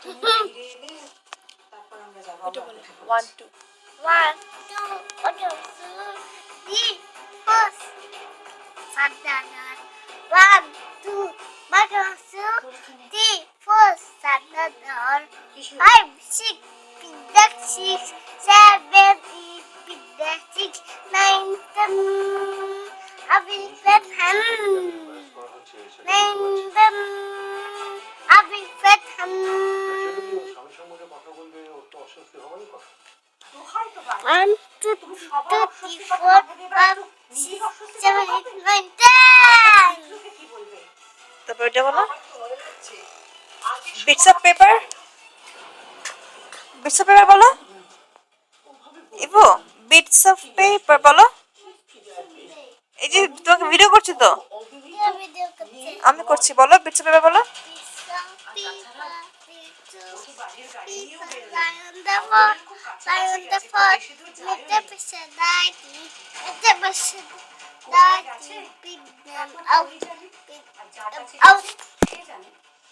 তুমি ফিরে এলে তারপর আমরা যাবো ওটা আমরা বলো অপেক্ষা 1 করছি। 2 1 2 3 4 Sandalor 1 2 3 4 Sandalor 5 6 Pindak 6 7 8 Pindak 6 9 10 Abin Fethan 9 10 Abin Fethan স্বামীর সঙ্গে কথা বলবে ওর তো অস্বস্তি হওয়ারই কথা। দোহাই তো বাড়ি। 1 2 তুমি 3 সবার 4 অস্বস্তির কথা 5 না ভেবে এবার একটু নিজের 6 অস্বস্তির 7 কথা 8 ভাবো। 9 10 লোকে কি বলবে? তারপর এটা বলো আমার তো মনে হচ্ছে আজকে বিটস অফ পেপার বলো ইভো বিটস অফ পেপার বলো এই যে তোমাকে ভিডিও করছি তো ভিডিও করতে আমি করছি বলো বিটস অফ পেপার বলো তো বাড়ির গাড়ি নিয়েও বেরোলো। Lion the four, lion the four, with the person nighty, with the person কোথায় গেছে? nighty, big them এখন out, ওই জানে। big আর যার them কাছে out. গেছে সে জানে।